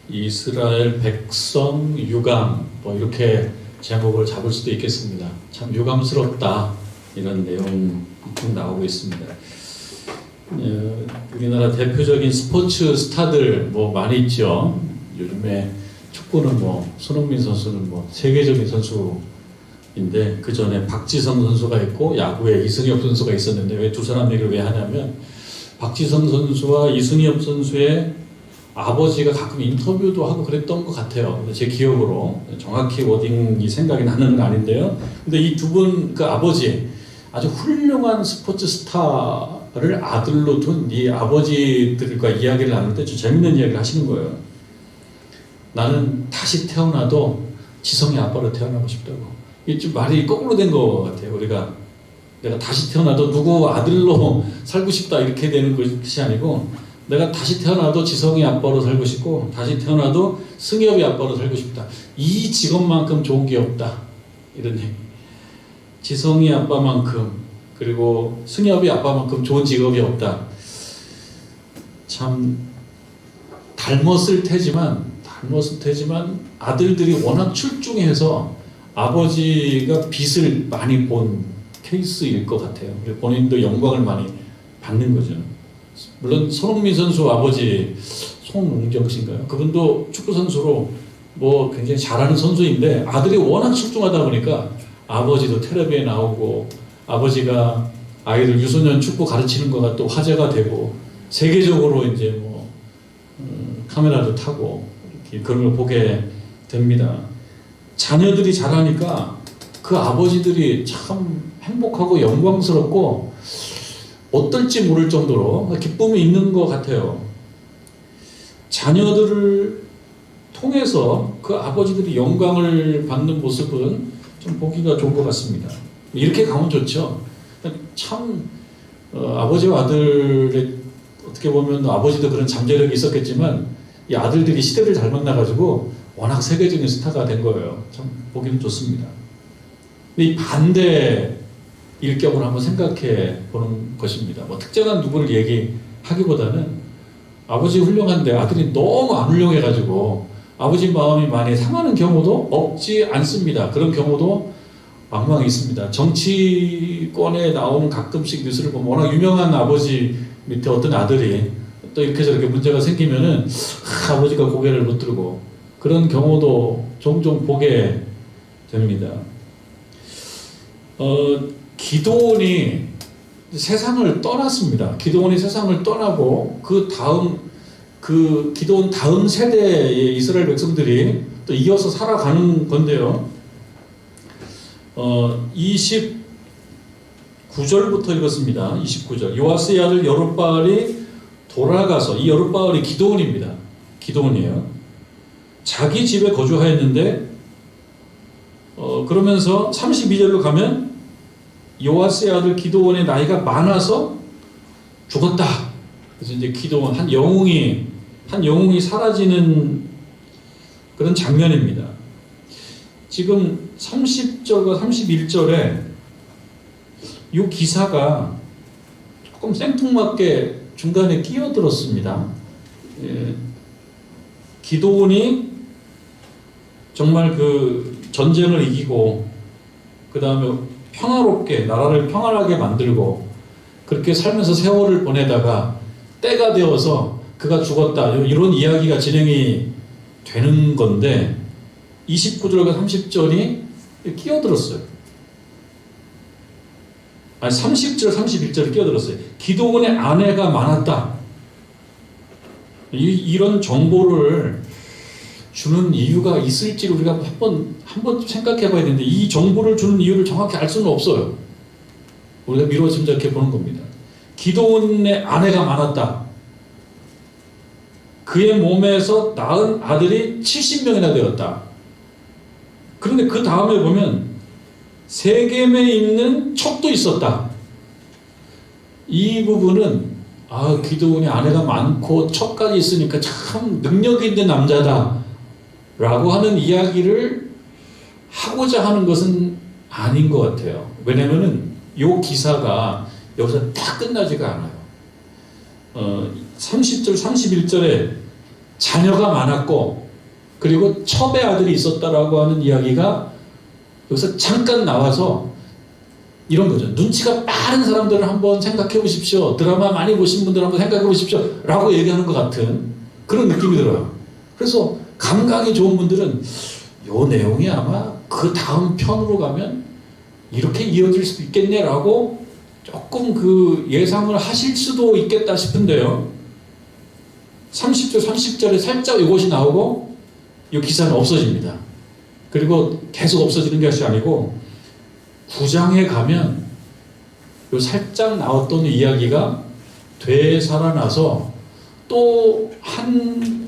이스라엘 백성 유감, 뭐 이렇게 제목을 잡을 수도 있겠습니다. 참 유감스럽다, 이런 내용이 쭉 나오고 있습니다. 우리나라 대표적인 스포츠 스타들 뭐 많이 있죠. 요즘에 축구는 뭐 손흥민 선수는 뭐 세계적인 선수인데, 그 전에 박지성 선수가 있고 야구에 이승엽 선수가 있었는데, 왜 두 사람 얘기를 왜 하냐면, 박지성 선수와 이승엽 선수의 아버지가 가끔 인터뷰도 하고 그랬던 것 같아요. 제 기억으로 정확히 워딩이 생각이 나는 건 아닌데요. 근데 이 두 분 그 아버지, 아주 훌륭한 스포츠 스타를 아들로 둔 이 아버지들과 이야기를 나눌 때 좀 재밌는 이야기를 하시는 거예요. 나는 다시 태어나도 지성이 아빠로 태어나고 싶다고. 이게 좀 말이 거꾸로 된 것 같아요. 내가 다시 태어나도 누구 아들로 살고 싶다 이렇게 되는 것이 아니고, 내가 다시 태어나도 지성이 아빠로 살고 싶고, 다시 태어나도 승엽이 아빠로 살고 싶다. 이 직업만큼 좋은 게 없다, 이런 얘기. 지성이 아빠만큼, 그리고 승엽이 아빠만큼 좋은 직업이 없다. 참 닮았을 테지만 아들들이 워낙 출중해서 아버지가 빚을 많이 본 케이스일 것 같아요. 본인도 영광을 많이 받는 거죠. 물론 손흥민 선수 아버지 송웅정 씨인가요? 그분도 축구 선수로 뭐 굉장히 잘하는 선수인데, 아들이 워낙 출중하다 보니까 아버지도 텔레비에 나오고, 아버지가 아이들 유소년 축구 가르치는 거가 또 화제가 되고, 세계적으로 이제 뭐 카메라도 타고 이렇게 그런 걸 보게 됩니다. 자녀들이 자라니까 그 아버지들이 참 행복하고 영광스럽고 어떨지 모를 정도로 기쁨이 있는 것 같아요. 자녀들을 통해서 그 아버지들이 영광을 받는 모습은 좀 보기가 좋은 것 같습니다. 이렇게 가면 좋죠. 참 아버지와 아들의, 어떻게 보면 아버지도 그런 잠재력이 있었겠지만 이 아들들이 시대를 잘 만나가지고 워낙 세계적인 스타가 된 거예요. 참 보기는 좋습니다. 근데 이 반대 일격을 한번 생각해 보는 것입니다. 뭐 특정한 누구를 얘기하기보다는, 아버지 훌륭한데 아들이 너무 안 훌륭해가지고 아버지 마음이 많이 상하는 경우도 없지 않습니다. 그런 경우도 왕왕 있습니다. 정치권에 나오는 가끔씩 뉴스를 보면, 워낙 유명한 아버지 밑에 어떤 아들이 또 이렇게 저렇게 문제가 생기면은 아버지가 고개를 못 들고, 그런 경우도 종종 보게 됩니다. 기드온이 세상을 떠났습니다. 기드온이 세상을 떠나고, 그 기드온 다음 세대의 이스라엘 백성들이 또 이어서 살아가는 건데요. 29절부터 읽었습니다. 29절. 요아스의 아들 여룹바알이 돌아가서, 이 여룹바알이 기드온입니다. 기드온이에요. 자기 집에 거주하였는데, 그러면서 32절로 가면 요아스의 아들 기드온의 나이가 많아서 죽었다. 그래서 이제 기드온 한 영웅이 사라지는 그런 장면입니다. 지금 30절과 31절에 이 기사가 조금 생뚱맞게 중간에 끼어들었습니다. 기드온이 정말 그 전쟁을 이기고, 그 다음에 평화롭게 나라를 평안하게 만들고, 그렇게 살면서 세월을 보내다가 때가 되어서 그가 죽었다, 이런 이야기가 진행이 되는 건데, 29절과 30절이 끼어들었어요. 아니 30절, 31절이 끼어들었어요. 기드온의 아내가 많았다. 이런 정보를 주는 이유가 있을지 우리가 한번 생각해 봐야 되는데, 이 정보를 주는 이유를 정확히 알 수는 없어요. 우리가 미루어짐작해 보는 겁니다. 기드온의 아내가 많았다. 그의 몸에서 낳은 아들이 70명이나 되었다. 그런데 그 다음에 보면 세겜에 있는 첩도 있었다. 이 부분은 기드온이 아내가 많고 첩까지 있으니까 참 능력 있는 남자다 라고 하는 이야기를 하고자 하는 것은 아닌 것 같아요. 왜냐면은 이 기사가 여기서 다 끝나지가 않아요. 30절, 31절에 자녀가 많았고 그리고 첩의 아들이 있었다라고 하는 이야기가 여기서 잠깐 나와서 이런 거죠. 눈치가 빠른 사람들을 한번 생각해 보십시오. 드라마 많이 보신 분들 한번 생각해 보십시오. 라고 얘기하는 것 같은 그런 느낌이 들어요. 그래서 감각이 좋은 분들은 요 내용이 아마 그 다음 편으로 가면 이렇게 이어질 수도 있겠네라고 조금 그 예상을 하실 수도 있겠다 싶은데요. 30절, 30절에 살짝 이것이 나오고 이 기사는 없어집니다. 그리고 계속 없어지는 것이 아니고 9장에 가면 요 살짝 나왔던 이야기가 되살아나서 또 한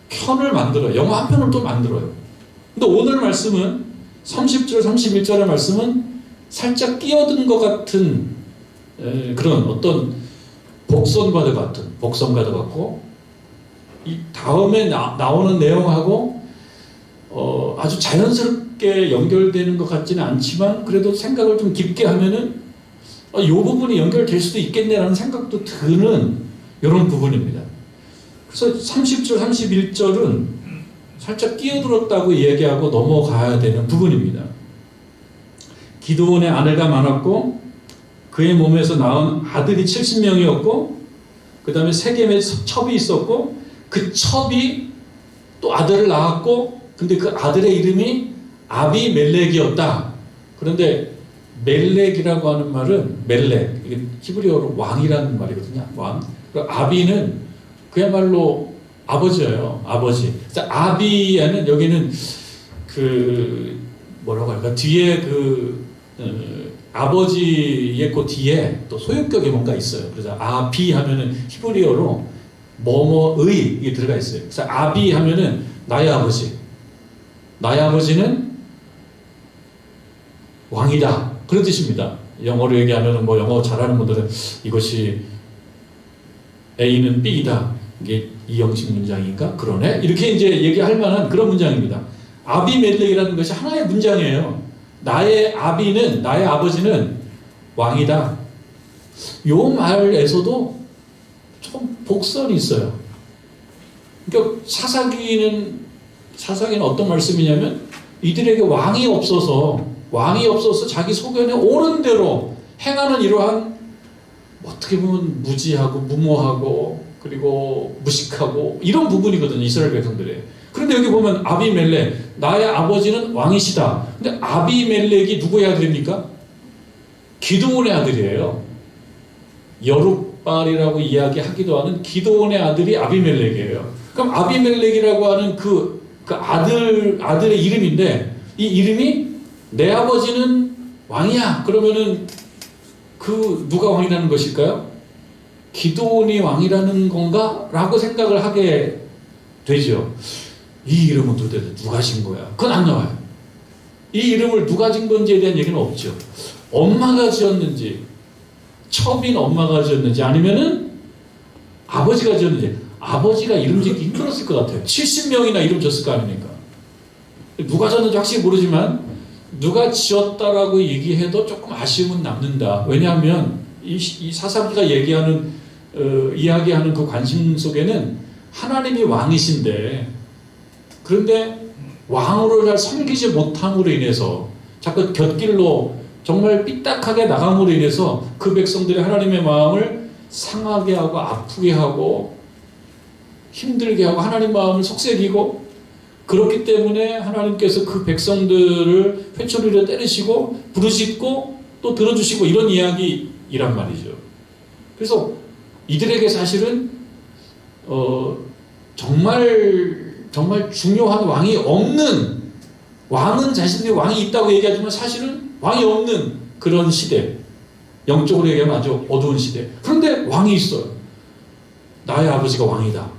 편을 만들어요. 영화 한 편을 또 만들어요. 근데 오늘 말씀은 30절, 31절의 말씀은 살짝 끼어든 것 같은 그런 어떤 복선과도 같고 이 다음에 나오는 내용하고 아주 자연스럽게 연결되는 것 같지는 않지만 그래도 생각을 좀 깊게 하면은 이 부분이 연결될 수도 있겠네라는 생각도 드는 이런 부분입니다. 그래서 30절, 31절은 살짝 끼어들었다고 얘기하고 넘어가야 되는 부분입니다. 기드온의 아내가 많았고 그의 몸에서 낳은 아들이 70명이었고 그 다음에 세겜의 첩이 있었고 그 첩이 또 아들을 낳았고 근데 그 아들의 이름이 아비멜렉이었다. 그런데 멜렉이라고 하는 말은 멜렉, 이게 히브리어로 왕이라는 말이거든요. 왕. 아비는 그야말로 아버지예요. 아버지. 그래서 아비에는 여기는 그 뭐라고 할까 뒤에 아버지의 그 뒤에 또 소유격이 뭔가 있어요. 그래서 아비 하면은 히브리어로 뭐뭐의 이게 들어가 있어요. 그래서 아비 하면은 나의 아버지. 나의 아버지는 왕이다. 그런 뜻입니다. 영어로 얘기하면 뭐 영어 잘하는 분들은 이것이 A는 B이다. 이게 이 형식 문장인가? 그러네? 이렇게 이제 얘기할 만한 그런 문장입니다. 아비멜렉이라는 것이 하나의 문장이에요. 나의 아비는, 나의 아버지는 왕이다. 요 말에서도 조금 복선이 있어요. 그러니까 사사기는 어떤 말씀이냐면 이들에게 왕이 없어서 자기 소견에 옳은 대로 행하는 이러한 어떻게 보면 무지하고 무모하고 그리고 무식하고 이런 부분이거든요. 이스라엘 백성들의. 그런데 여기 보면 아비멜렉 나의 아버지는 왕이시다. 근데 아비멜렉이 누구의 아들입니까? 기드온의 아들이에요. 여룻발이라고 이야기하기도 하는 기드온의 아들이 아비멜렉이에요. 그럼 아비멜렉이라고 하는 그 아들의 이름인데 이 이름이 내 아버지는 왕이야. 그러면은 누가 왕이라는 것일까요? 기드온이 왕이라는 건가? 라고 생각을 하게 되죠. 이 이름은 도대체 누가 진 거야? 그건 안 나와요. 이 이름을 누가 진 건지에 대한 얘기는 없죠. 엄마가 지었는지, 첩인 엄마가 지었는지, 아니면은 아버지가 지었는지, 아버지가 이름 짓기 힘들었을 것 같아요. 70명이나 이름 졌을 거 아닙니까? 누가 졌는지 확실히 모르지만, 누가 지었다라고 얘기해도 조금 아쉬움은 남는다. 왜냐하면 이 사사기가 이야기하는 그 관심 속에는 하나님이 왕이신데 그런데 왕으로 잘 섬기지 못함으로 인해서 자꾸 곁길로 정말 삐딱하게 나감으로 인해서 그 백성들이 하나님의 마음을 상하게 하고 아프게 하고 힘들게 하고 하나님 마음을 속삭이고 그렇기 때문에 하나님께서 그 백성들을 회초리로 때리시고 부르짖고 또 들어주시고 이런 이야기이란 말이죠. 그래서 이들에게 사실은 정말 중요한 왕이 없는 왕은 자신들이 왕이 있다고 얘기하지만 사실은 왕이 없는 그런 시대 영적으로 얘기하면 아주 어두운 시대 그런데 왕이 있어요. 나의 아버지가 왕이다.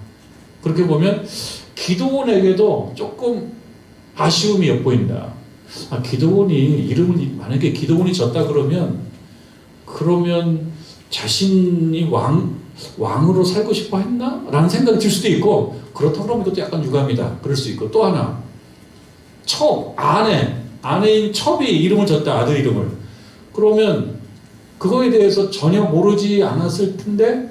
그렇게 보면 기드온에게도 조금 아쉬움이 엿보인다. 기드온이 만약에 기드온이 졌다 그러면 자신이 왕으로 살고 싶어 했나? 라는 생각이 들 수도 있고 그렇다고 그러면 이것도 약간 유감이다. 그럴 수 있고 또 하나 아내인 첩이 이름을 졌다. 아들 이름을. 그러면 그거에 대해서 전혀 모르지 않았을 텐데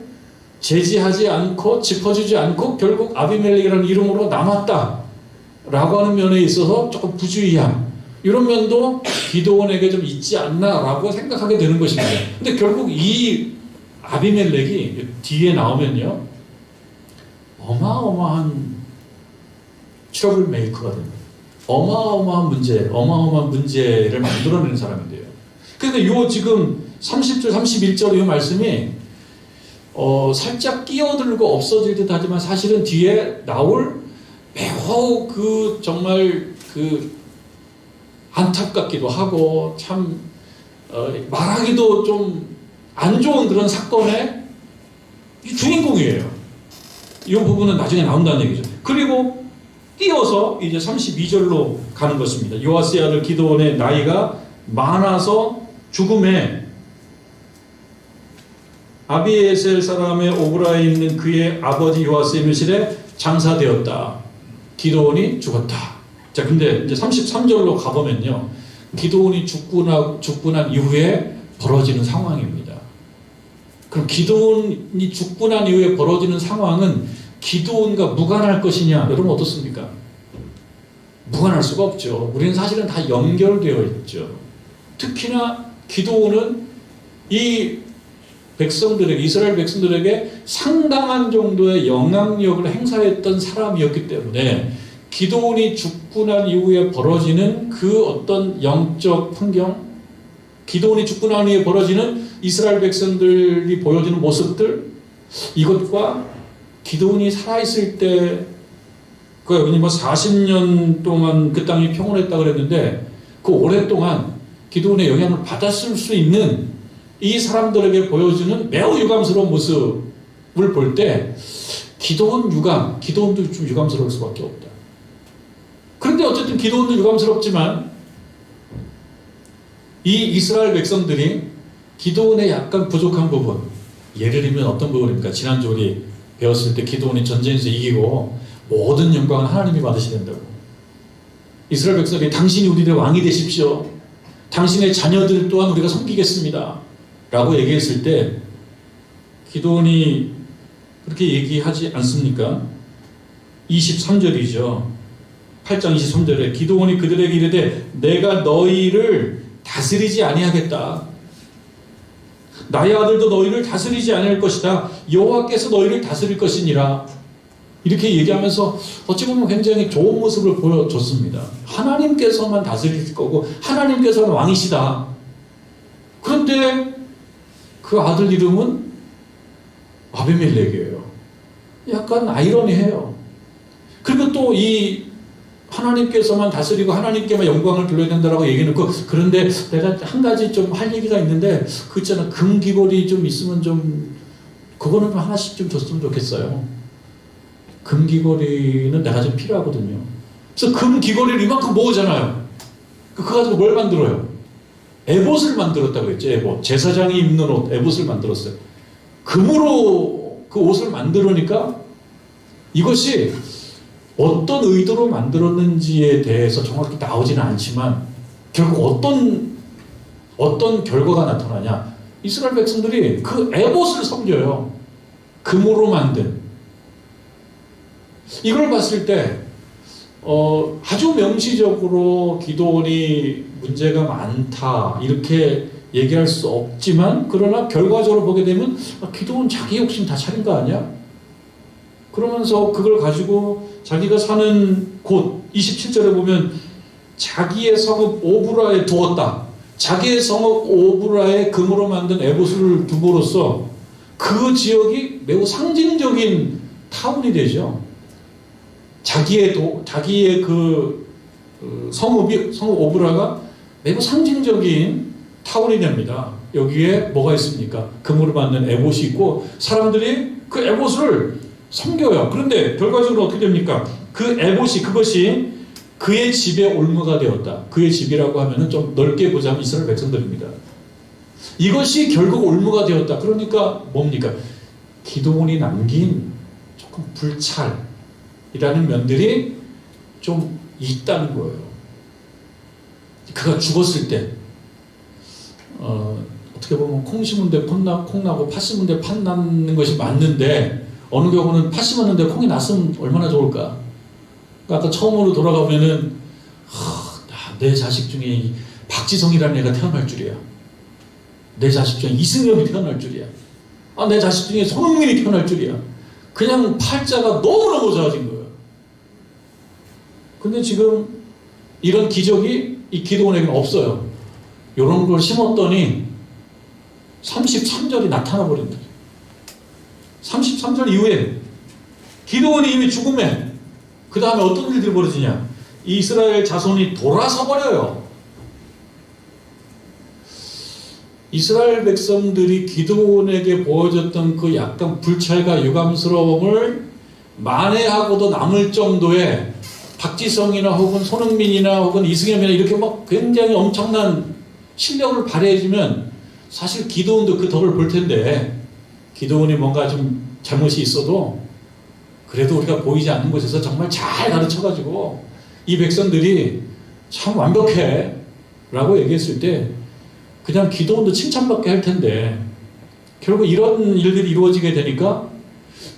제지하지 않고 짚어주지 않고 결국 아비멜렉이라는 이름으로 남았다라고 하는 면에 있어서 조금 부주의함, 이런 면도 기드온에게 좀 있지 않나라고 생각하게 되는 것입니다. 근데 결국 이 아비멜렉이 뒤에 나오면요, 어마어마한 트러블 메이커가 됩니다. 어마어마한 문제를 만들어내는 사람인데요. 근데 요 지금 30절, 31절 이 말씀이 살짝 끼어들고 없어질 듯 하지만 사실은 뒤에 나올 매우 정말 안타깝기도 하고 참 말하기도 좀 안 좋은 그런 사건의 주인공이에요. 이 부분은 나중에 나온다는 얘기죠. 그리고 띄어서 이제 32절로 가는 것입니다. 요아스의 아들 기드온의 나이가 많아서 죽음에 아비에셀 사람의 오브라에 있는 그의 아버지 요아스의 묘실에 장사되었다. 기드온이 죽었다. 자, 근데 이제 33절로 가보면요, 기드온이 죽고 난 이후에 벌어지는 상황입니다. 그럼 기드온이 죽고 난 이후에 벌어지는 상황은 기드온과 무관할 것이냐? 여러분 어떻습니까? 무관할 수가 없죠. 우리는 사실은 다 연결되어 있죠. 특히나 기드온은 이 백성들에게, 이스라엘 백성들에게 상당한 정도의 영향력을 행사했던 사람이었기 때문에 기드온이 죽고 난 이후에 벌어지는 그 어떤 영적 풍경, 기드온이 죽고 난 이후에 벌어지는 이스라엘 백성들이 보여주는 모습들, 이것과 기드온이 살아있을 때, 여기 40년 동안 그 땅이 평온했다고 그랬는데, 그 오랫동안 기드온의 영향을 받았을 수 있는 이 사람들에게 보여주는 매우 유감스러운 모습을 볼 때, 기드온도 좀 유감스러울 수밖에 없다. 그런데 어쨌든 기드온도 유감스럽지만, 이 이스라엘 백성들이 기드온의 약간 부족한 부분, 예를 들면 어떤 부분입니까? 지난주 우리 배웠을 때 기드온이 전쟁에서 이기고 모든 영광은 하나님이 받으셔야 된다고. 이스라엘 백성들이 당신이 우리의 왕이 되십시오. 당신의 자녀들 또한 우리가 섬기겠습니다. 라고 얘기했을 때 기드온이 그렇게 얘기하지 않습니까? 23절이죠. 8장 23절에 기드온이 그들에게 이르되 내가 너희를 다스리지 아니하겠다. 나의 아들도 너희를 다스리지 아니할 것이다. 여호와께서 너희를 다스릴 것이니라. 이렇게 얘기하면서 어찌 보면 굉장히 좋은 모습을 보여줬습니다. 하나님께서만 다스릴 거고 하나님께서는 왕이시다. 그런데 그 아들 이름은 아비멜렉이에요. 약간 아이러니해요. 그리고 또 이 하나님께서만 다스리고 하나님께만 영광을 돌려야 된다라고 얘기해놓고, 그런데 내가 한 가지 좀 할 얘기가 있는데 그 있잖아, 금귀걸이 좀 있으면 좀 그거는 좀 하나씩 좀 줬으면 좋겠어요. 금귀걸이는 내가 좀 필요하거든요. 그래서 금귀걸이를 이만큼 모으잖아요. 그거 가지고 뭘 만들어요? 에봇을 만들었다고 그랬죠. 에봇. 제사장이 입는 옷, 에봇을 만들었어요. 금으로 그 옷을 만들으니까 이것이 어떤 의도로 만들었는지에 대해서 정확히 나오지는 않지만 결국 어떤 결과가 나타나냐? 이스라엘 백성들이 그 에봇을 섬겨요. 금으로 만든. 이걸 봤을 때 아주 명시적으로 기드온이 문제가 많다 이렇게 얘기할 수 없지만, 그러나 결과적으로 보게 되면 기드온 자기 욕심 다 차린 거 아니야? 그러면서 그걸 가지고 자기가 사는 곳 27절에 보면 자기의 성읍 오브라에 두었다. 자기의 성읍 오브라에 금으로 만든 에봇을 둠으로써 그 지역이 매우 상징적인 타운이 되죠. 자기의 성읍 오브라가 매우 상징적인 타운이 됩니다. 여기에 뭐가 있습니까? 금으로 만든 에봇이 있고 사람들이 그 에봇을 섬겨요. 그런데 결과적으로 어떻게 됩니까? 그 에봇이, 그것이 그의 집의 올무가 되었다. 그의 집이라고 하면은 좀 넓게 보자면 이스라엘 백성들입니다. 이것이 결국 올무가 되었다. 그러니까 뭡니까? 기드온이 남긴 조금 불찰이라는 면들이 좀 있다는 거예요. 그가 죽었을 때 어떻게 보면 콩 심은 데 콩 나고 팥 심은 데 팥 나는 것이 맞는데 어느 경우는 팥 심었는데 콩이 났으면 얼마나 좋을까. 그러니까 아까 처음으로 돌아가면은 내 자식 중에 박지성이라는 애가 태어날 줄이야. 내 자식 중에 이승엽이 태어날 줄이야. 내 자식 중에 손흥민이 태어날 줄이야. 그냥 팔자가 너무너무 좋아진 거예요. 근데 지금 이런 기적이 이 기도원에게는 없어요. 이런 걸 심었더니 33절이 나타나 버린다. 33절 이후에 기도원이 이미 죽음에 그 다음에 어떤 일들이 벌어지냐. 이스라엘 자손이 돌아서 버려요. 이스라엘 백성들이 기드온에게 보여줬던 그 약간 불찰과 유감스러움을 만회하고도 남을 정도의 박지성이나 혹은 손흥민이나 혹은 이승엽이나 이렇게 막 굉장히 엄청난 실력을 발휘해주면 사실 기드온도 그 덕을 볼 텐데, 기드온이 뭔가 좀 잘못이 있어도 그래도 우리가 보이지 않는 곳에서 정말 잘 가르쳐가지고 이 백성들이 참 완벽해 라고 얘기했을 때 그냥 기도원도 칭찬받게 할 텐데, 결국 이런 일들이 이루어지게 되니까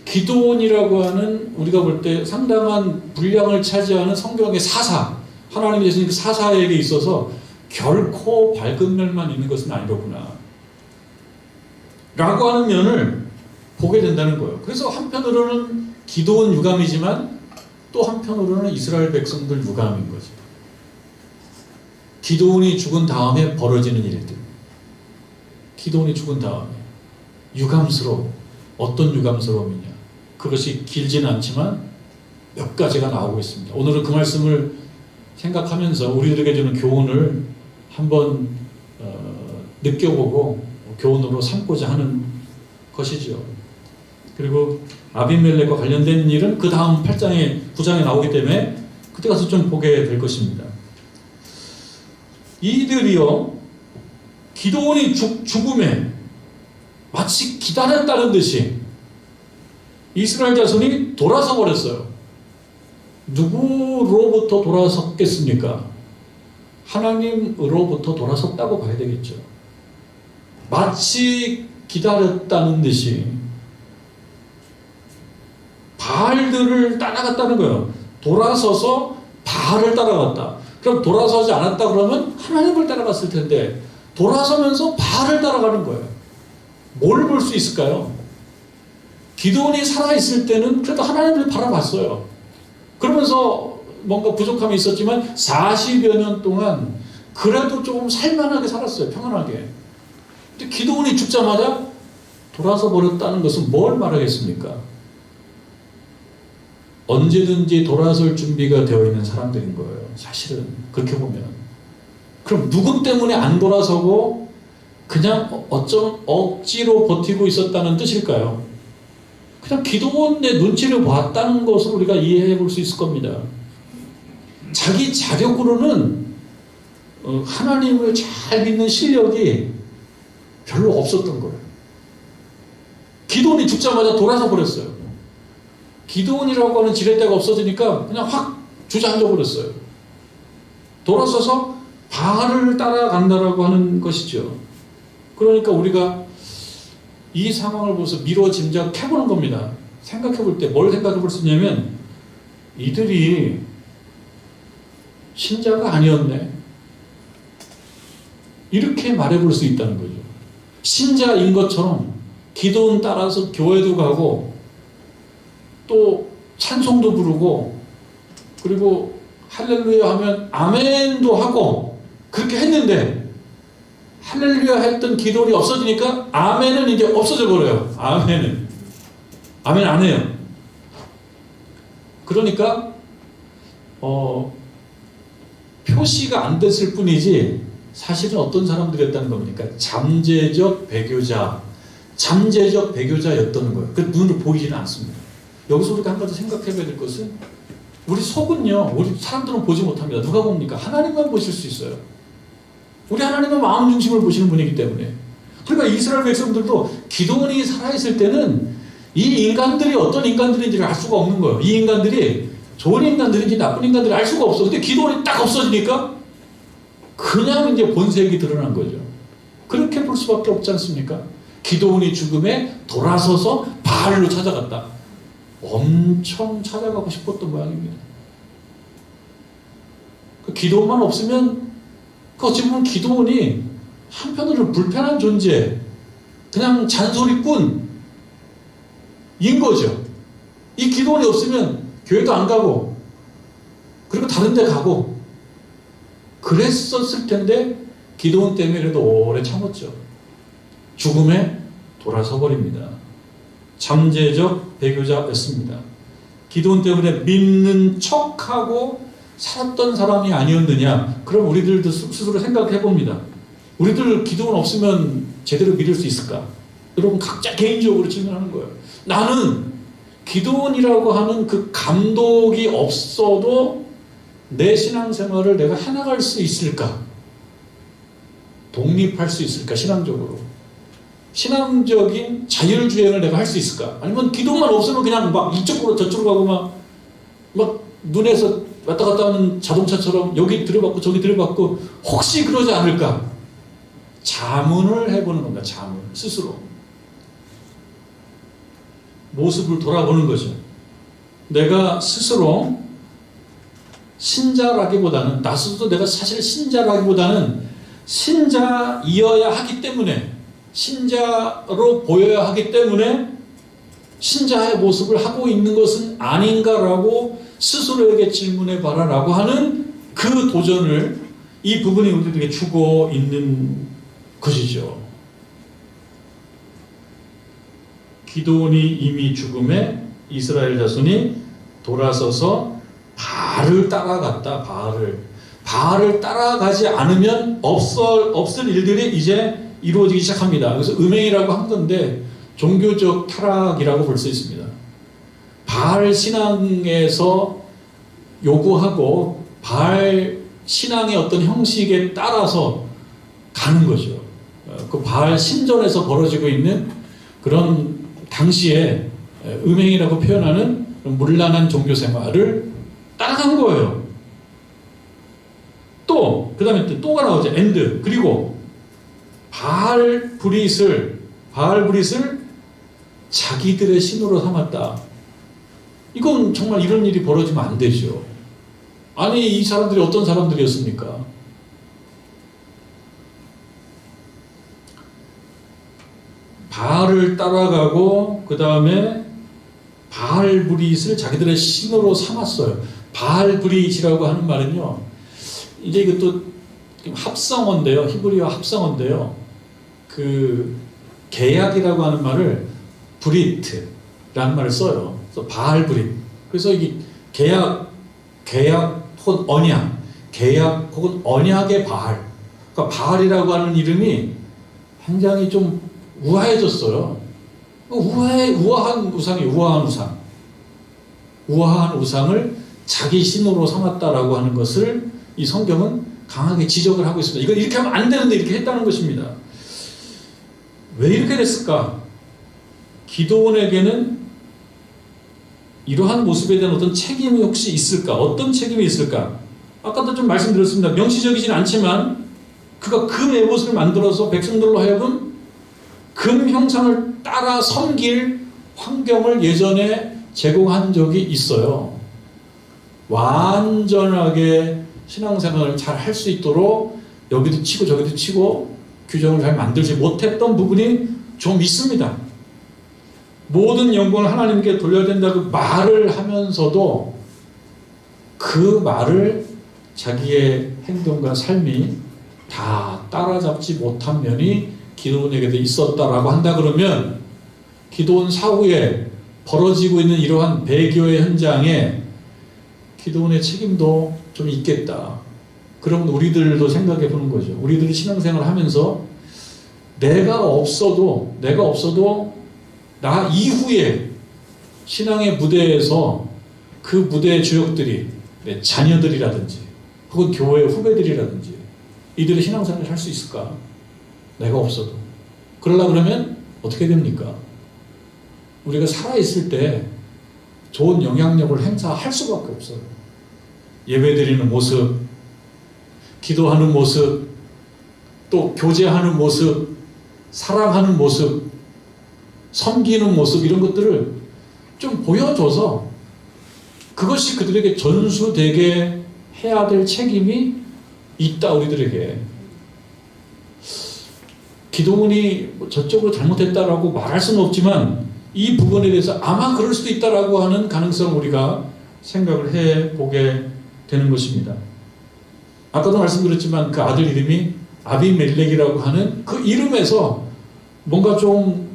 기도원이라고 하는 우리가 볼 때 상당한 분량을 차지하는 성경의 사사, 하나님이 주신 그 사사에게 있어서 결코 밝은 면만 있는 것은 아니로구나 라고 하는 면을 보게 된다는 거예요. 그래서 한편으로는 기도원 유감이지만 또 한편으로는 이스라엘 백성들 유감인 거죠. 기도원이 죽은 다음에 벌어지는 일들, 기도원이 죽은 다음에 유감스러움, 어떤 유감스러움이냐, 그것이 길지는 않지만 몇 가지가 나오고 있습니다. 오늘은 그 말씀을 생각하면서 우리들에게 주는 교훈을 한번 느껴보고 교훈으로 삼고자 하는 것이죠. 그리고 아비멜렉과 관련된 일은 그 다음 8장에 9장에 나오기 때문에 그때 가서 좀 보게 될 것입니다. 이들이요, 기도원이 죽음에 마치 기다렸다는 듯이 이스라엘 자손이 돌아서 버렸어요. 누구로부터 돌아섰겠습니까? 하나님으로부터 돌아섰다고 봐야 되겠죠. 마치 기다렸다는 듯이 바알들을 따라갔다는 거예요. 돌아서서 바알을 따라갔다. 그럼 돌아서지 않았다 그러면 하나님을 따라갔을 텐데 돌아서면서 바알을 따라가는 거예요. 뭘 볼 수 있을까요? 기도원이 살아있을 때는 그래도 하나님을 바라봤어요. 그러면서 뭔가 부족함이 있었지만 40여 년 동안 그래도 조금 살만하게 살았어요. 평안하게. 근데 기도원이 죽자마자 돌아서 버렸다는 것은 뭘 말하겠습니까? 언제든지 돌아설 준비가 되어 있는 사람들인 거예요. 사실은 그렇게 보면. 그럼 누구 때문에 안 돌아서고 그냥 어쩜 억지로 버티고 있었다는 뜻일까요? 그냥 기도원의 눈치를 봤다는 것을 우리가 이해해 볼 수 있을 겁니다. 자기 자력으로는 하나님을 잘 믿는 실력이 별로 없었던 거예요. 기도원이 죽자마자 돌아서 버렸어요. 기도원이라고 하는 지렛대가 없어지니까 그냥 확 주저앉아 버렸어요. 돌아서서 바알을 따라간다라고 하는 것이죠. 그러니까 우리가 이 상황을 보면서 미뤄 짐작해보는 겁니다. 생각해볼 때 뭘 생각해볼 수 있냐면 이들이 신자가 아니었네, 이렇게 말해볼 수 있다는 거죠. 신자인 것처럼 기도원 따라서 교회도 가고 또 찬송도 부르고 그리고 할렐루야 하면 아멘도 하고 그렇게 했는데 할렐루야 했던 기도원이 없어지니까 아멘은 이제 없어져 버려요. 아멘 안 해요. 그러니까 표시가 안 됐을 뿐이지 사실은 어떤 사람들이었다는 겁니까? 잠재적 배교자였다는 거예요. 그 눈으로 보이지는 않습니다. 여기서 우리가 한 가지 생각해봐야 될 것은 우리 속은요, 우리 사람들은 보지 못합니다. 누가 봅니까? 하나님만 보실 수 있어요. 우리 하나님은 마음 중심을 보시는 분이기 때문에. 그러니까 이스라엘 백성들도 기도원이 살아있을 때는 이 인간들이 어떤 인간들인지를 알 수가 없는 거예요. 이 인간들이 좋은 인간들인지 나쁜 인간들인지 알 수가 없어. 근데 기도원이 딱 없어지니까 그냥 이제 본색이 드러난 거죠. 그렇게 볼 수밖에 없지 않습니까? 기드온이 죽음에 돌아서서 바알로 찾아갔다. 엄청 찾아가고 싶었던 모양입니다. 그 기드온만 없으면 어찌 보면 기드온이 한편으로는 불편한 존재, 그냥 잔소리꾼인 거죠. 이 기드온이 없으면 교회도 안 가고 그리고 다른 데 가고 그랬었을 텐데 기드온 때문에 그래도 오래 참았죠. 죽음에 돌아서 버립니다. 잠재적 배교자였습니다. 기드온 때문에 믿는 척하고 살았던 사람이 아니었느냐? 그럼 우리들도 스스로 생각해 봅니다. 우리들 기드온 없으면 제대로 믿을 수 있을까? 여러분 각자 개인적으로 질문하는 거예요. 나는 기드온이라고 하는 그 감독이 없어도 내 신앙생활을 내가 해나갈 수 있을까? 독립할 수 있을까? 신앙적으로. 신앙적인 자율주행을 내가 할 수 있을까? 아니면 기도만 없으면 그냥 막 이쪽으로 저쪽으로 가고 막 눈에서 왔다 갔다 하는 자동차처럼 여기 들여받고 저기 들여받고 혹시 그러지 않을까? 자문을 해보는 겁니다. 자문. 스스로. 모습을 돌아보는 거죠. 내가 스스로 신자라기보다는 나 스스로 내가 사실 신자라기보다는 신자이어야 하기 때문에 신자로 보여야 하기 때문에 신자의 모습을 하고 있는 것은 아닌가라고 스스로에게 질문해 봐라라고 하는 그 도전을 이 부분이 우리들에게 주고 있는 것이죠. 기드온이 이미 죽음에 이스라엘 자손이 돌아서서 바알을 따라갔다. 바알을 따라가지 않으면 없을 일들이 이제 이루어지기 시작합니다. 그래서 음행이라고 한 건데 종교적 타락이라고 볼 수 있습니다. 바알 신앙에서 요구하고 바알 신앙의 어떤 형식에 따라서 가는 거죠. 그 바알 신전에서 벌어지고 있는 그런 당시에 음행이라고 표현하는 문란한 종교 생활을 따라간 거예요. 또 그 다음에 또가 나오죠. 엔드. 그리고 바알 브릿을 자기들의 신으로 삼았다. 이건 정말 이런 일이 벌어지면 안 되죠. 아니 이 사람들이 어떤 사람들이었습니까? 바알을 따라가고 그 다음에 바알 브릿을 자기들의 신으로 삼았어요. 바알 브릿이라고 하는 말은요. 이제 이것도 합성어인데요. 히브리어 합성어인데요. 그 계약이라고 하는 말을 브리트라는 말을 써요. 그래서 바알 브릿. 그래서 이게 계약 혹은 언약, 계약 혹은 언약의 바알. 그러니까 바알이라고 하는 이름이 굉장히 좀 우아해졌어요. 우아한 우상이 우아한 우상을 자기 신으로 삼았다라고 하는 것을 이 성경은 강하게 지적을 하고 있습니다. 이건 이렇게 하면 안 되는데 이렇게 했다는 것입니다. 왜 이렇게 됐을까? 기드온에게는 이러한 모습에 대한 어떤 책임이 혹시 있을까? 어떤 책임이 있을까? 아까도 좀 말씀드렸습니다. 명시적이진 않지만 그가 금의 옷을 만들어서 백성들로 하여금 금 형상을 따라 섬길 환경을 예전에 제공한 적이 있어요. 완전하게 신앙생활을 잘 할 수 있도록 여기도 치고 저기도 치고 규정을 잘 만들지 못했던 부분이 좀 있습니다. 모든 영광을 하나님께 돌려야 된다고 말을 하면서도 그 말을 자기의 행동과 삶이 다 따라잡지 못한 면이 기드온에게도 있었다라고 한다 그러면 기드온 사후에 벌어지고 있는 이러한 배교의 현장에 기드온의 책임도 좀 있겠다. 그러면 우리들도 생각해 보는 거죠. 우리들이 신앙생활을 하면서 내가 없어도 나 이후에 신앙의 무대에서 그 무대의 주역들이 내 자녀들이라든지 혹은 교회 후배들이라든지 이들의 신앙생활을 할 수 있을까? 내가 없어도. 그러려고 그러면 어떻게 됩니까? 우리가 살아있을 때 좋은 영향력을 행사할 수밖에 없어요. 예배드리는 모습, 기도하는 모습, 또 교제하는 모습, 사랑하는 모습, 섬기는 모습 이런 것들을 좀 보여줘서 그것이 그들에게 전수되게 해야 될 책임이 있다. 우리들에게. 기도원이 저쪽으로 잘못했다라고 말할 수는 없지만 이 부분에 대해서 아마 그럴 수도 있다라고 하는 가능성을 우리가 생각을 해보게 되는 것입니다. 아까도 말씀드렸지만 그 아들 이름이 아비멜렉이라고 하는 그 이름에서 뭔가 좀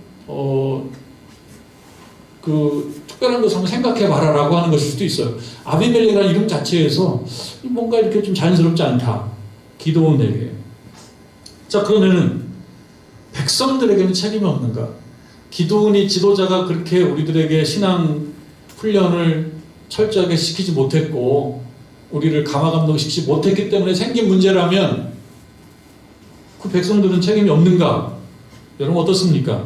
그 특별한 것을 한번 생각해 봐라라고 하는 것일 수도 있어요. 아비멜렉이라는 이름 자체에서 뭔가 이렇게 좀 자연스럽지 않다. 기도원에게. 자, 그러면은 백성들에게는 책임이 없는가? 기도원이 지도자가 그렇게 우리들에게 신앙 훈련을 철저하게 시키지 못했고 우리를 감화감동시키지 못했기 때문에 생긴 문제라면 그 백성들은 책임이 없는가? 여러분 어떻습니까?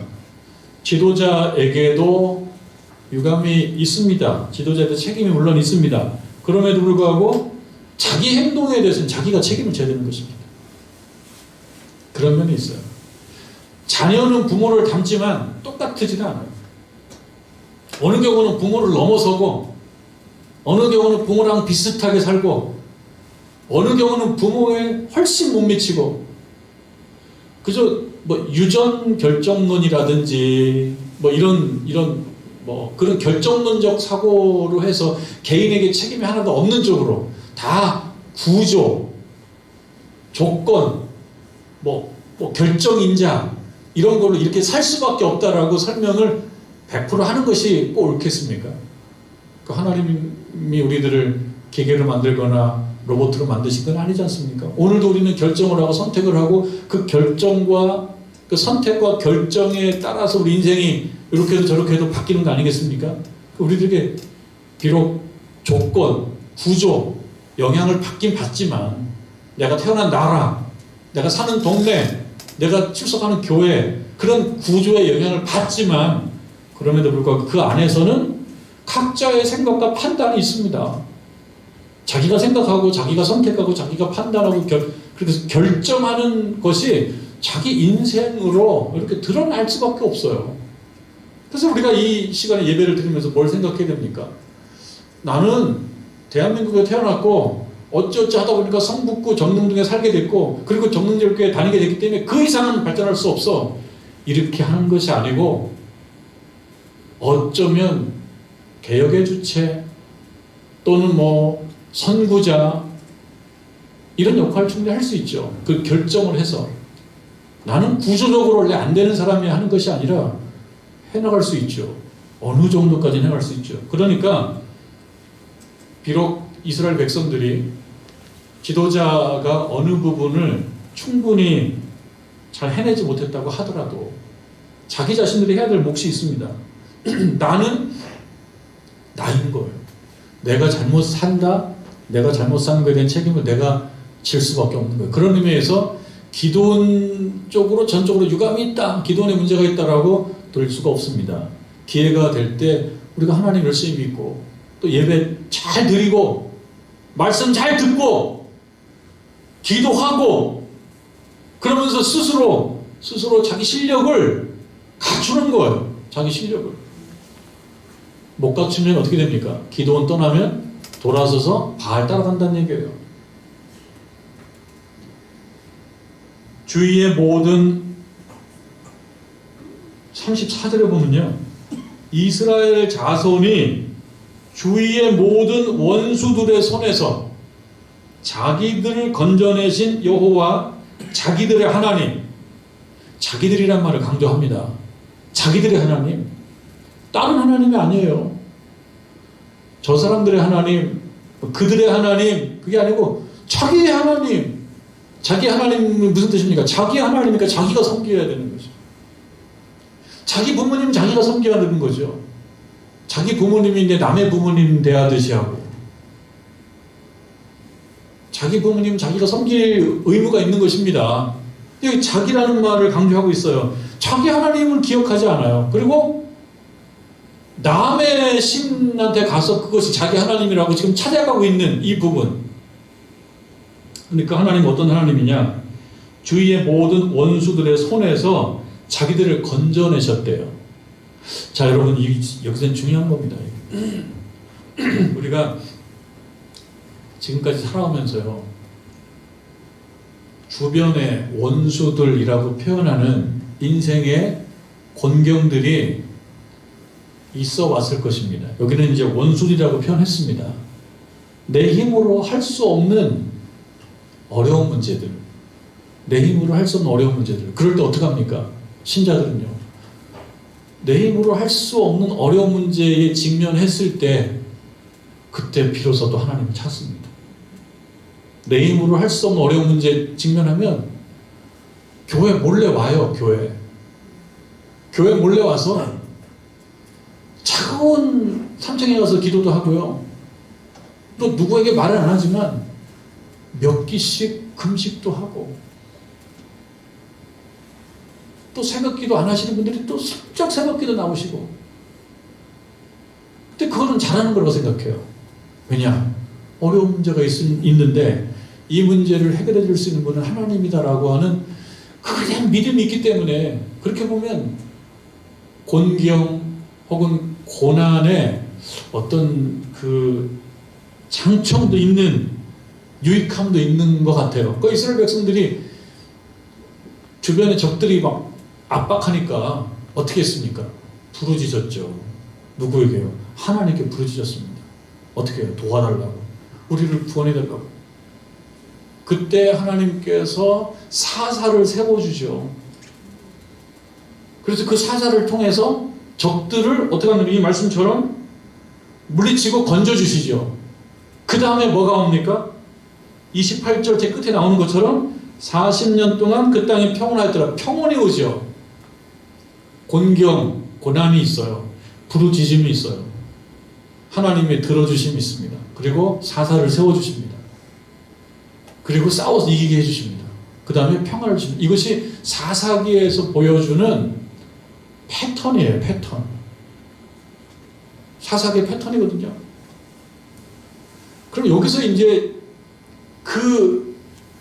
지도자에게도 유감이 있습니다. 지도자에게 책임이 물론 있습니다. 그럼에도 불구하고 자기 행동에 대해서는 자기가 책임을 져야 되는 것입니다. 그런 면이 있어요. 자녀는 부모를 닮지만 똑같지는 않아요. 어느 경우는 부모를 넘어서고 어느 경우는 부모랑 비슷하게 살고 어느 경우는 부모에 훨씬 못 미치고 그저 뭐 유전 결정론이라든지 뭐 이런 뭐 그런 결정론적 사고로 해서 개인에게 책임이 하나도 없는 쪽으로 다 구조, 조건, 뭐 결정인자 이런 걸로 이렇게 살 수밖에 없다라고 설명을 100% 하는 것이 꼭 옳겠습니까? 그 하나님이 우리들을 기계로 만들거나 로봇으로 만드신 건 아니지 않습니까? 오늘도 우리는 결정을 하고 선택을 하고 그 결정과 그 선택과 결정에 따라서 우리 인생이 이렇게 해도 저렇게 해도 바뀌는 거 아니겠습니까? 우리들에게 비록 조건, 구조, 영향을 받긴 받지만 내가 태어난 나라, 내가 사는 동네, 내가 출석하는 교회 그런 구조의 영향을 받지만 그럼에도 불구하고 그 안에서는 각자의 생각과 판단이 있습니다. 자기가 생각하고 자기가 선택하고 자기가 판단하고 그래서 결정하는 것이 자기 인생으로 이렇게 드러날 수밖에 없어요. 그래서 우리가 이 시간에 예배를 드리면서 뭘 생각해야 됩니까? 나는 대한민국에 태어났고 어쩌지 하다 보니까 성북구 정릉동에 살게 됐고 그리고 정릉제일교회에 다니게 됐기 때문에 그 이상은 발전할 수 없어. 이렇게 하는 것이 아니고 어쩌면 개혁의 주체 또는 뭐 선구자 이런 역할을 충분히 할 수 있죠. 그 결정을 해서 나는 구조적으로 원래 안 되는 사람이 하는 것이 아니라 해나갈 수 있죠. 어느 정도까지는 해나갈 수 있죠. 그러니까 비록 이스라엘 백성들이 지도자가 어느 부분을 충분히 잘 해내지 못했다고 하더라도 자기 자신들이 해야 될 몫이 있습니다. 나는 나인 거예요. 내가 잘못 산다, 내가 잘못 산 거에 대한 책임을 내가 질 수밖에 없는 거예요. 그런 의미에서 기도원 쪽으로 전적으로 유감이 있다, 기도원에 문제가 있다라고 들 수가 없습니다. 기회가 될 때 우리가 하나님 열심히 믿고 또 예배 잘 드리고 말씀 잘 듣고 기도하고 그러면서 스스로 자기 실력을 갖추는 거예요. 자기 실력을. 못 갖추면 어떻게 됩니까? 기도원 떠나면 돌아서서 바알 따라간다는 얘기예요. 주위의 모든 34절에 보면요. 이스라엘 자손이 주위의 모든 원수들의 손에서 자기들을 건져내신 여호와 자기들의 하나님, 자기들이란 말을 강조합니다. 자기들의 하나님, 다른 하나님이 아니에요. 저 사람들의 하나님, 그들의 하나님, 그게 아니고 자기의 하나님. 자기 하나님은 무슨 뜻입니까? 자기 하나님이니까 자기가 섬겨야 되는 거죠. 자기 부모님 자기가 섬겨야 되는 거죠. 자기 부모님인데 남의 부모님 대하듯이 하고 자기 부모님 자기가 섬길 의무가 있는 것입니다. 여기 자기라는 말을 강조하고 있어요. 자기 하나님을 기억하지 않아요. 그리고 남의 신한테 가서 그것이 자기 하나님이라고 지금 찾아가고 있는 이 부분. 그러니까 하나님은 어떤 하나님이냐? 주위의 모든 원수들의 손에서 자기들을 건져내셨대요. 자, 여러분, 여기서는 중요한 겁니다. 우리가 지금까지 살아오면서요, 주변의 원수들이라고 표현하는 인생의 곤경들이 있어 왔을 것입니다. 여기는 이제 원수들이라고 표현했습니다. 내 힘으로 할 수 없는 어려운 문제들, 내 힘으로 할 수 없는 어려운 문제들. 그럴 때 어떻게 합니까? 신자들은요, 내 힘으로 할 수 없는 어려운 문제에 직면했을 때 그때 비로소 또 하나님을 찾습니다. 내 힘으로 할 수 없는 어려운 문제에 직면하면 교회 몰래 와요. 교회 몰래 와서 차가운 3층에 가서 기도도 하고요. 또 누구에게 말은 안 하지만 몇 끼씩 금식도 하고, 또 새벽기도 안 하시는 분들이 또 슬쩍 새벽기도 나오시고. 근데 그거는 잘하는 거라고 생각해요. 왜냐? 어려운 문제가 있는데 이 문제를 해결해 줄 수 있는 분은 하나님이다라고 하는 그냥 믿음이 있기 때문에, 그렇게 보면 곤경 혹은 고난의 어떤 그 장점도 있는, 유익함도 있는 것 같아요. 그 이스라엘 백성들이 주변에 적들이 막 압박하니까 어떻게 했습니까? 부르짖었죠. 누구에게요? 하나님께 부르짖었습니다. 어떻게 해요? 도와달라고, 우리를 구원해달라고. 그때 하나님께서 사사를 세워주죠. 그래서 그 사사를 통해서 적들을 어떻게 하냐면 이 말씀처럼 물리치고 건져주시죠. 그 다음에 뭐가 옵니까? 28절 제 끝에 나오는 것처럼 40년 동안 그 땅이 평온하였더라. 평온이 오죠. 곤경, 고난이 있어요. 부르짖음이 있어요. 하나님의 들어주심이 있습니다. 그리고 사사를 세워주십니다. 그리고 싸워서 이기게 해주십니다. 그 다음에 평화를 주십니다. 이것이 사사기에서 보여주는 패턴이에요. 패턴. 사사기의 패턴이거든요. 그럼 여기서 이제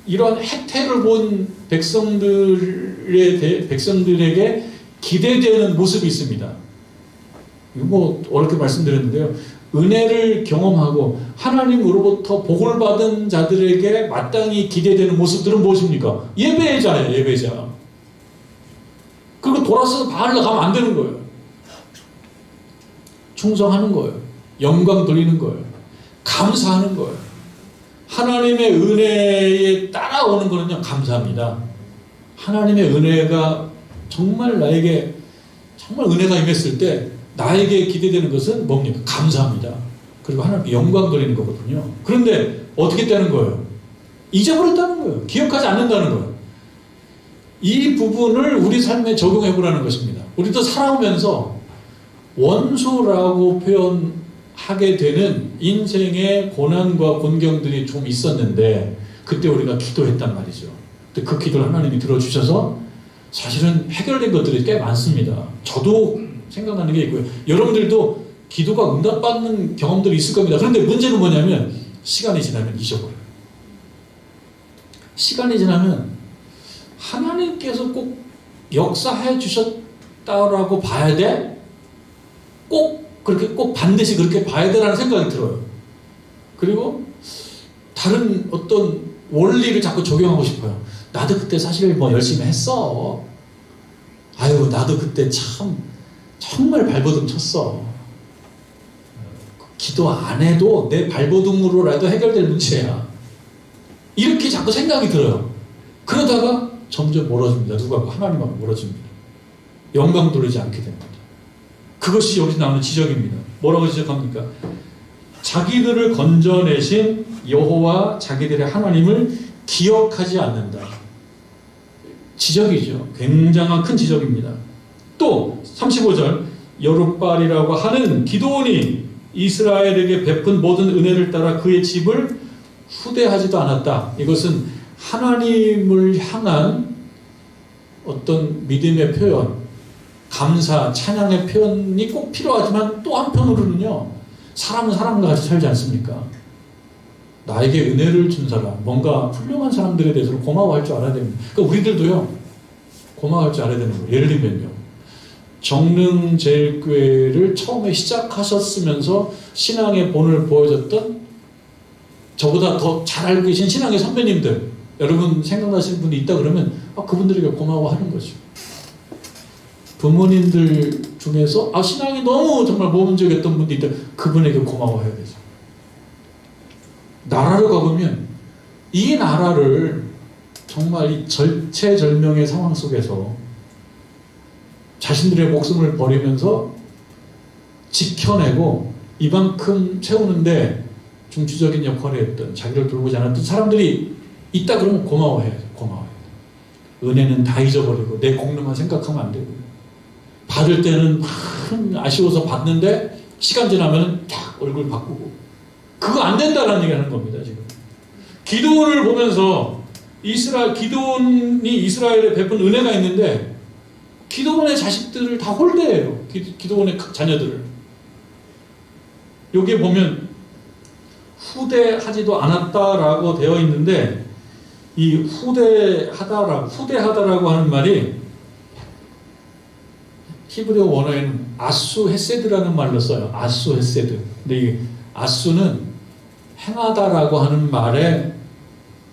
이런 혜택을 본 백성들에게 기대되는 모습이 있습니다. 이거 어렵게 말씀드렸는데요. 은혜를 경험하고 하나님으로부터 복을 받은 자들에게 마땅히 기대되는 모습들은 무엇입니까? 예배자예요. 예배자. 그리고 돌아서서 바알로 가면 안 되는 거예요. 충성하는 거예요. 영광 돌리는 거예요. 감사하는 거예요. 하나님의 은혜에 따라오는 거는요, 감사합니다. 하나님의 은혜가 정말 나에게 정말 은혜가 임했을 때 나에게 기대되는 것은 뭡니까? 감사합니다. 그리고 하나님께 영광 돌리는 거거든요. 그런데 어떻게 되는 거예요? 잊어버렸다는 거예요. 기억하지 않는다는 거예요. 이 부분을 우리 삶에 적용해 보라는 것입니다. 우리도 살아오면서 원수라고 표현하게 되는 인생의 고난과 곤경들이 좀 있었는데 그때 우리가 기도했단 말이죠. 근데 그 기도를 하나님이 들어주셔서 사실은 해결된 것들이 꽤 많습니다. 저도 생각나는 게 있고요. 여러분들도 기도가 응답받는 경험들이 있을 겁니다. 그런데 문제는 뭐냐면 시간이 지나면 잊어버려요. 시간이 지나면 하나님께서 꼭 역사해 주셨다라고 봐야 돼? 꼭 반드시 그렇게 봐야 되라는 생각이 들어요. 그리고 다른 어떤 원리를 자꾸 적용하고 싶어요. 나도 그때 사실 뭐 열심히 했어. 아유, 나도 그때 참 정말 발버둥 쳤어. 기도 안 해도 내 발버둥으로라도 해결될 문제야. 이렇게 자꾸 생각이 들어요. 그러다가 점점 멀어집니다. 누구하고? 하나님하고 멀어집니다. 영광 돌리지 않게 됩니다. 그것이 여기서 나오는 지적입니다. 뭐라고 지적합니까? 자기들을 건져내신 여호와 자기들의 하나님을 기억하지 않는다. 지적이죠. 굉장한 큰 지적입니다. 또 35절 여룻바알이라고 하는 기드온이 이스라엘에게 베푼 모든 은혜를 따라 그의 집을 후대하지도 않았다. 이것은 하나님을 향한 어떤 믿음의 표현, 감사, 찬양의 표현이 꼭 필요하지만 또 한편으로는요, 사람은 사람과 같이 살지 않습니까? 나에게 은혜를 준 사람, 뭔가 훌륭한 사람들에 대해서 고마워할 줄 알아야 됩니다. 그러니까 우리들도요, 고마워할 줄 알아야 되는 거예요. 예를 들면요, 정릉제일교회를 처음에 시작하셨으면서 신앙의 본을 보여줬던 저보다 더 잘 알고 계신 신앙의 선배님들, 여러분 생각나시는 분이 있다 그러면 그분들에게 고마워하는 거죠. 부모님들 중에서 신앙이 너무 정말 모범적이었던 분이 있다, 그분에게 고마워해야 되죠. 나라를 가보면 이 나라를 정말 이 절체절명의 상황 속에서 자신들의 목숨을 버리면서 지켜내고 이만큼 채우는데 중추적인 역할을 했던, 자기를 돌보지 않았던 사람들이 있다 그러면 고마워해야죠. 고마워해요. 은혜는 다 잊어버리고 내 공로만 생각하면 안 되고, 받을 때는 아쉬워서 받는데 시간 지나면 딱 얼굴 바꾸고, 그거 안 된다라는 얘기 하는 겁니다. 지금 기드온을 보면서 기드온이 이스라엘에 베푼 은혜가 있는데 기드온의 자식들을 다 홀대해요. 기드온의 자녀들을. 여기에 보면 후대하지도 않았다라고 되어 있는데, 이 후대하다라고 하는 말이 히브리어 원어에는 아수 헤세드라는 말로 써요. 아수 헤세드. 근데 이 아수는 행하다라고 하는 말의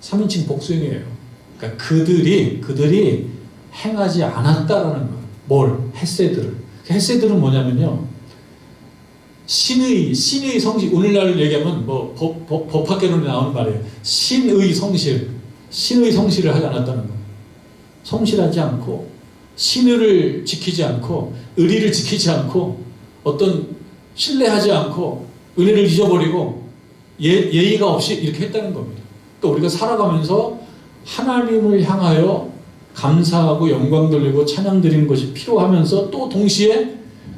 3인칭 복수형이에요. 그러니까 그들이 행하지 않았다라는 거예요. 뭘? 헤세드를. 헤세드는 뭐냐면요, 신의 성실, 오늘날 얘기하면 뭐 법학개론에 나오는 말이에요. 신의 성실을 하지 않았다는 거예요. 성실하지 않고, 신의를 지키지 않고, 의리를 지키지 않고, 어떤 신뢰하지 않고, 은혜를 잊어버리고, 예의가 없이 이렇게 했다는 겁니다. 그러니까 우리가 살아가면서 하나님을 향하여 감사하고 영광 돌리고 찬양 드리는 것이 필요하면서, 또 동시에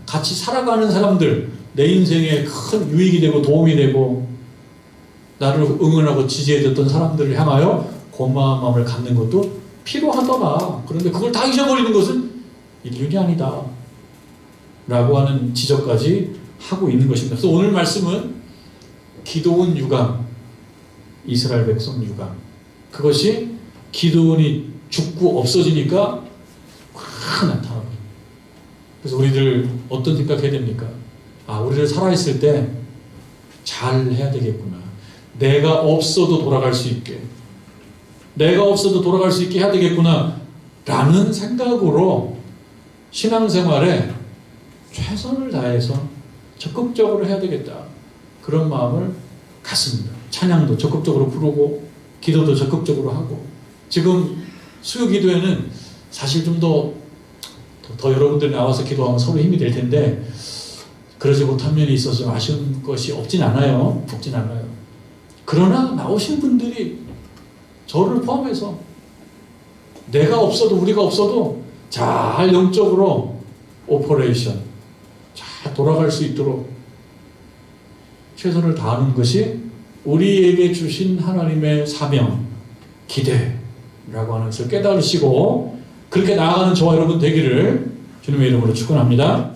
같이 살아가는 사람들, 내 인생에 큰 유익이 되고 도움이 되고 나를 응원하고 지지해줬던 사람들을 향하여 고마운 마음을 갖는 것도 필요하더라. 그런데 그걸 다 잊어버리는 것은 인륜이 아니다 라고 하는 지적까지 하고 있는 것입니다. 그래서 오늘 말씀은 기드온 유감, 이스라엘 백성 유감, 그것이 기드온이 죽고 없어지니까 확 나타납니다. 그래서 우리들 어떤 생각해야 됩니까? 우리를 살아있을 때 잘 해야 되겠구나. 내가 없어도 돌아갈 수 있게 해야 되겠구나 라는 생각으로 신앙생활에 최선을 다해서 적극적으로 해야 되겠다, 그런 마음을 갖습니다. 찬양도 적극적으로 부르고 기도도 적극적으로 하고, 지금 수요 기도회는 사실 좀 더 여러분들 나와서 기도하면 서로 힘이 될 텐데, 그러지 못한 면이 있어서 좀 아쉬운 것이 없진 않아요. 그러나 나오신 분들이 저를 포함해서 내가 없어도, 우리가 없어도 잘 영적으로 오퍼레이션 잘 돌아갈 수 있도록 최선을 다하는 것이 우리에게 주신 하나님의 사명, 기대라고 하는 것을 깨달으시고 그렇게 나아가는 저와 여러분 되기를 주님의 이름으로 축원합니다.